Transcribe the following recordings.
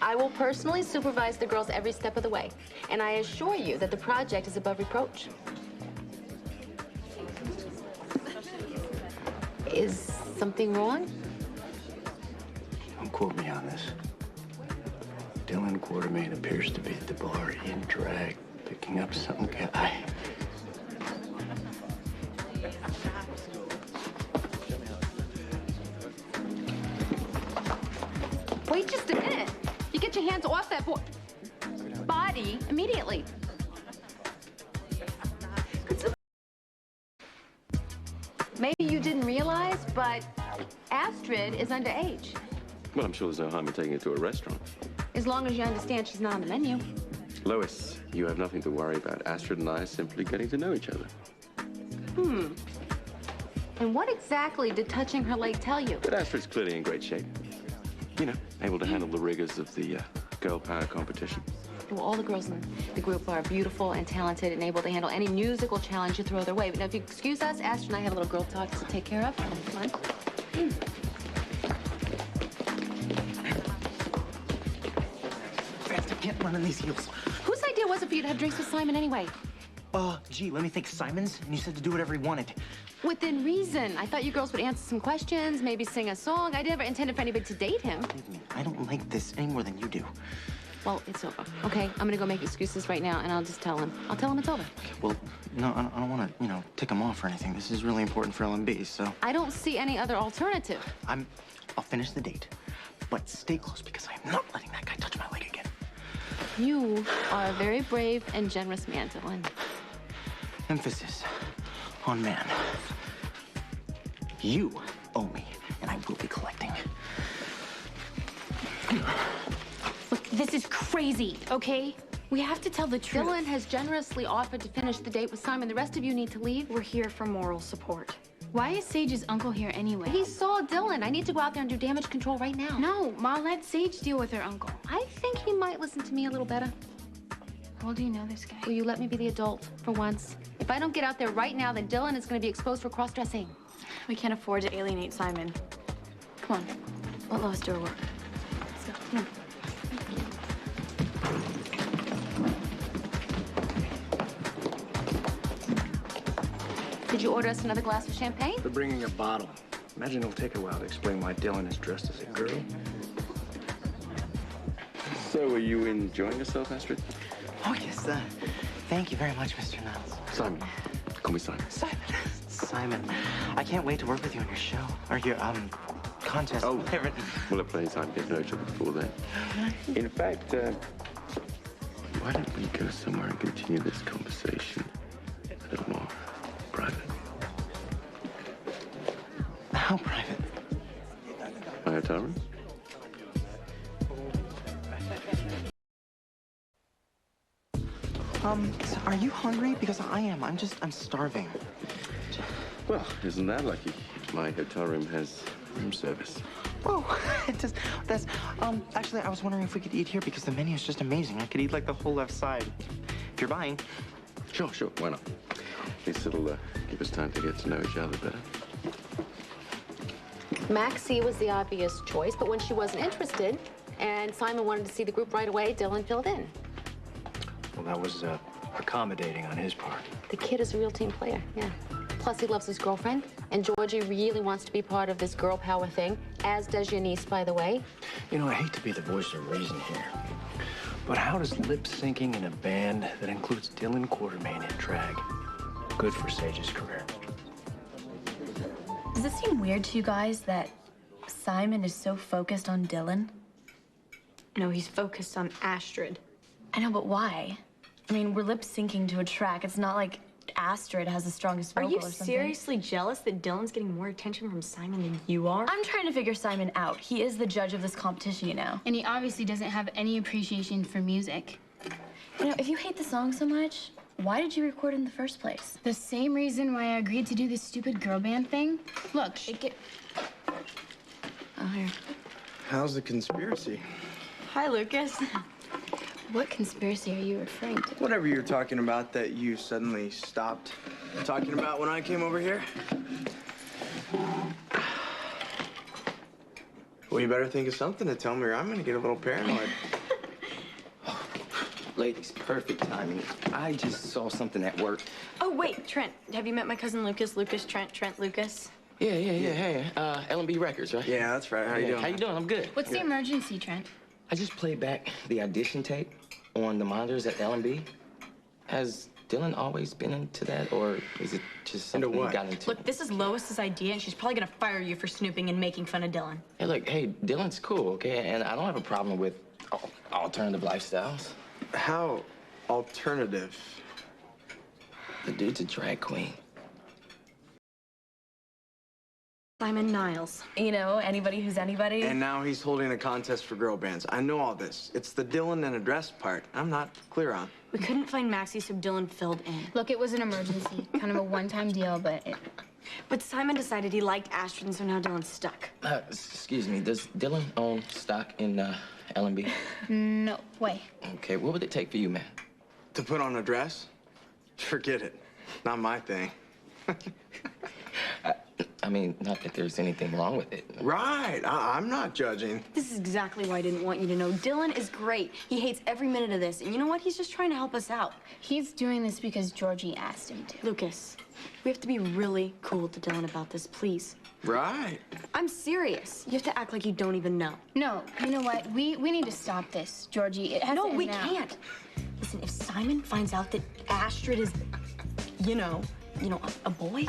I will personally supervise the girls every step of the way, and I assure you that the project is above reproach. Is something wrong? Don't quote me on this. Dillon Quartermain appears to be at the bar in drag, picking up some guy. Wait just a minute. You get your hands off that body immediately. Maybe you didn't realize, but Astrid is underage. Well, I'm sure there's no harm in taking her to a restaurant. As long as you understand she's not on the menu. Lois, you have nothing to worry about. Astrid and I are simply getting to know each other. And what exactly did touching her leg tell you? But Astrid's clearly in great shape. You know, able to handle the rigors of the girl power competition. Well, all the girls in the group are beautiful and talented and able to handle any musical challenge you throw their way. But now, if you excuse us, Astrid and I have a little girl talk to take care of. Come on. Fast, I can't run on these heels. Whose idea was it for you to have drinks with Simon anyway? Gee, let me think. Simon's, and you said to do whatever he wanted. Within reason. I thought you girls would answer some questions, maybe sing a song. I never intended for anybody to date him. Believe me, I don't like this any more than you do. Well, it's over. Okay, I'm gonna go make excuses right now, and I'll just tell him. I'll tell him it's over. Well, no, I don't want to, tick him off or anything. This is really important for LMB, so... I don't see any other alternative. I'll finish the date, but stay close because I am not letting that guy touch my leg again. You are a very brave and generous man, Dillon. Emphasis on man. You owe me, and I will be collecting. Look, this is crazy, okay? We have to tell the truth. Dillon has generously offered to finish the date with Simon. The rest of you need to leave. We're here for moral support. Why is Sage's uncle here anyway? He saw Dillon. I need to go out there and do damage control right now. No, Ma, let Sage deal with her uncle. I think he might listen to me a little better. How well do you know this guy? Will you let me be the adult for once? If I don't get out there right now, then Dillon is going to be exposed for cross-dressing. We can't afford to alienate Simon. Come on, let Lois do her work. Let's go, come on. Did you order us another glass of champagne? They're bringing a bottle. Imagine it'll take a while to explain why Dillon is dressed as a girl. So, are you enjoying yourself, Astrid? Oh, yes, thank you very much, Mr. Niles. Simon. Call me Simon. Simon, I can't wait to work with you on your show, or your, contest. Oh, we'll have plenty of time to get to know each other before then. In fact, why don't we go somewhere and continue this conversation a little more private? How private? My hotel room? So are you hungry? Because I am. I'm starving. Well, isn't that lucky? My hotel room has room service. Oh, actually, I was wondering if we could eat here because the menu is just amazing. I could eat like the whole left side. If you're buying. Sure, why not? At least it'll give us time to get to know each other better. Maxie was the obvious choice, but when she wasn't interested and Simon wanted to see the group right away, Dillon filled in. Well, that was accommodating on his part. The kid is a real team player, yeah. Plus, he loves his girlfriend, and Georgie really wants to be part of this girl power thing, as does your niece, by the way. You know, I hate to be the voice of reason here, but how does lip syncing in a band that includes Dillon Quartermain in drag good for Sage's career? Does it seem weird to you guys that Simon is so focused on Dillon? No, he's focused on Astrid. I know, but why? I mean, we're lip syncing to a track. It's not like Astrid has the strongest vocal or something. Are you seriously jealous that Dillon's getting more attention from Simon than you are? I'm trying to figure Simon out. He is the judge of this competition, you know. And he obviously doesn't have any appreciation for music. You know, if you hate the song so much, why did you record it in the first place? The same reason why I agreed to do this stupid girl band thing. Look, Oh, here. How's the conspiracy? Hi, Lucas. what conspiracy are you referring to? Whatever you're talking about that you suddenly stopped talking about when I came over here. Well, you better think of something to tell me or I'm gonna get a little paranoid. Ladies, perfect timing. I just saw something at work. Oh, wait, Trent. Have you met my cousin Lucas? Lucas, Trent, Lucas. Yeah. Hey, L&B Records, right? Yeah, that's right. How you doing? How you doing? I'm good. What's the emergency, Trent? I just played back the audition tape on the monitors at L&B. Has Dillon always been into that, or is it just something he got into? Look, this is Lois's idea, and she's probably gonna fire you for snooping and making fun of Dillon. Hey, look, Dillon's cool, okay? And I don't have a problem with alternative lifestyles. How alternative? The dude's a drag queen. Simon Niles. You know, anybody who's anybody. And now he's holding a contest for girl bands. I know all this. It's the Dillon and address part I'm not clear on. We couldn't find Maxie, so Dillon filled in. Look, it was an emergency. Kind of a one-time deal, but But Simon decided he liked Astrid, and so now Dillon's stuck. Excuse me, does Dillon own stock in L&B? no way. Okay, what would it take for you, man? To put on a dress? Forget it. Not my thing. I mean, not that there's anything wrong with it. Right. I'm not judging. This is exactly why I didn't want you to know. Dillon is great. He hates every minute of this. And you know what? He's just trying to help us out. He's doing this because Georgie asked him to. Lucas, we have to be really cool to Dillon about this, please. Right. I'm serious. You have to act like you don't even know. No, you know what? We need to stop this, Georgie. It has No, to end we now. can't. Listen, if Simon finds out that Astrid is, you know, a boy,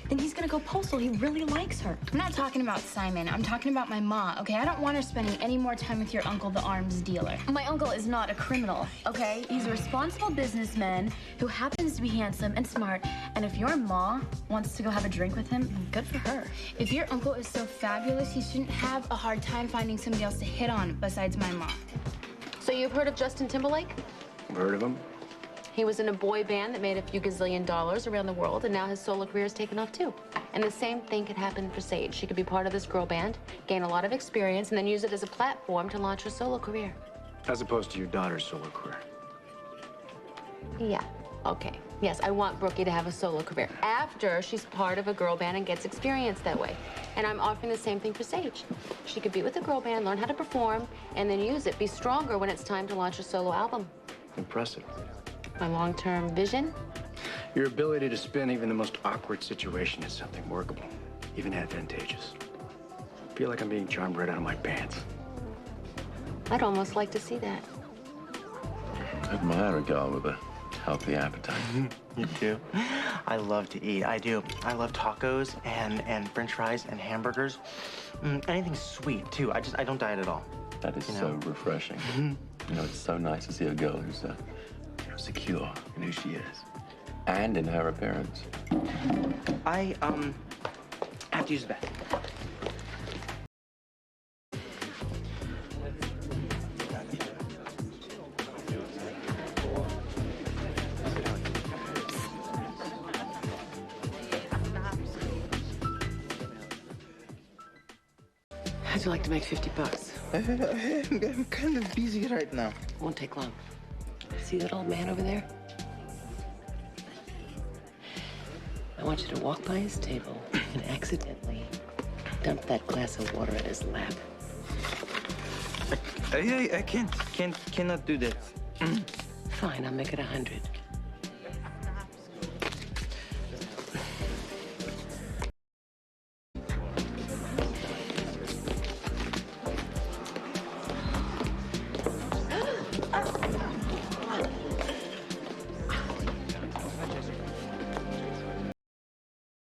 then he's gonna go postal. He really likes her. I'm not talking about Simon. I'm talking about my ma, okay? I don't want her spending any more time with your uncle, the arms dealer. My uncle is not a criminal, okay? He's a responsible businessman who happens to be handsome and smart. And if your ma wants to go have a drink with him, good for her. If your uncle is so fabulous, he shouldn't have a hard time finding somebody else to hit on besides my mom. So you've heard of Justin Timberlake? I've heard of him. He was in a boy band that made a few gazillion dollars around the world, and now his solo career has taken off too. And the same thing could happen for Sage. She could be part of this girl band, gain a lot of experience, and then use it as a platform to launch her solo career. As opposed to your daughter's solo career. Yeah, okay. Yes, I want Brookie to have a solo career after she's part of a girl band and gets experience that way. And I'm offering the same thing for Sage. She could be with a girl band, learn how to perform, and then use it, be stronger when it's time to launch a solo album. Impressive. My long-term vision? Your ability to spin even the most awkward situation is something workable, even advantageous. I feel like I'm being charmed right out of my pants. I'd almost like to see that. I admire a girl with a healthy appetite. You do? I love to eat. I do. I love tacos and French fries and hamburgers. Anything sweet too. I don't diet at all. That is so refreshing. You know, it's so nice to see a girl who's secure in who she is and in her appearance. I have to use the bathroom. How'd you like to make 50 bucks? I'm kind of busy right now. Won't take long. See that old man over there? I want you to walk by his table and accidentally dump that glass of water at his lap. I cannot do that. Fine, I'll make it 100.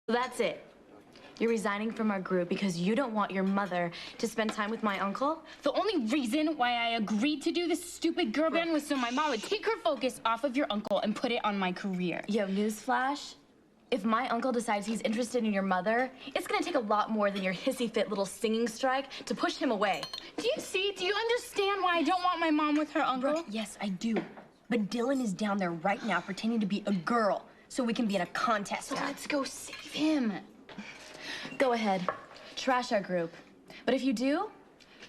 That's it. You're resigning from our group because you don't want your mother to spend time with my uncle? The only reason why I agreed to do this stupid girl band was so my mom would take her focus off of your uncle and put it on my career. Yo, newsflash. If my uncle decides he's interested in your mother, it's gonna take a lot more than your hissy fit little singing strike to push him away. Do you understand why I don't want my mom with her uncle? Brooke, yes, I do. But Dillon is down there right now pretending to be a girl so we can be in a contest. So let's go save him. Go ahead, trash our group. But if you do,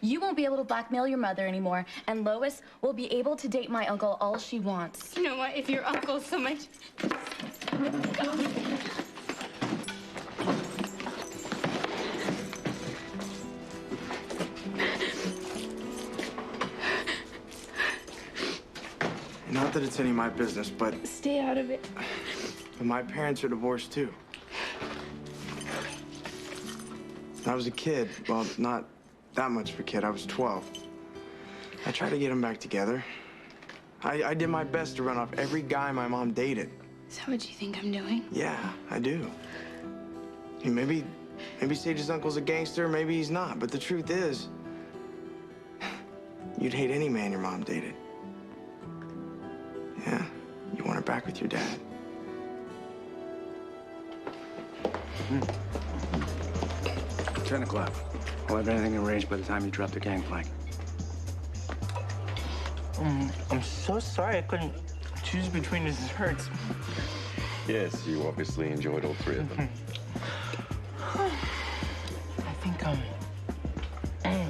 you won't be able to blackmail your mother anymore, and Lois will be able to date my uncle all she wants. You know what? If your uncle's so much... Not that it's any of my business, but Stay out of it. my parents are divorced too. When I was a kid, well, not that much of a kid, I was 12. I tried to get them back together. I did my best to run off every guy my mom dated. Is that what you think I'm doing? Yeah, I do. I mean, maybe Sage's uncle's a gangster, maybe he's not. But the truth is, you'd hate any man your mom dated. Yeah, you want her back with your dad. 10 o'clock. I'll have anything arranged by the time you drop the gangplank. I'm so sorry I couldn't choose between the desserts. Yes, you obviously enjoyed all three of them.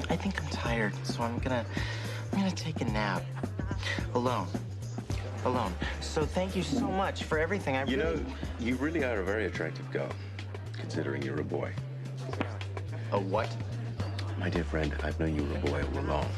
I think I'm tired, so I'm gonna take a nap. Alone. So thank you so much for everything. You know, you really are a very attractive girl, considering you're a boy. A what? My dear friend, I've known you were a boy all along.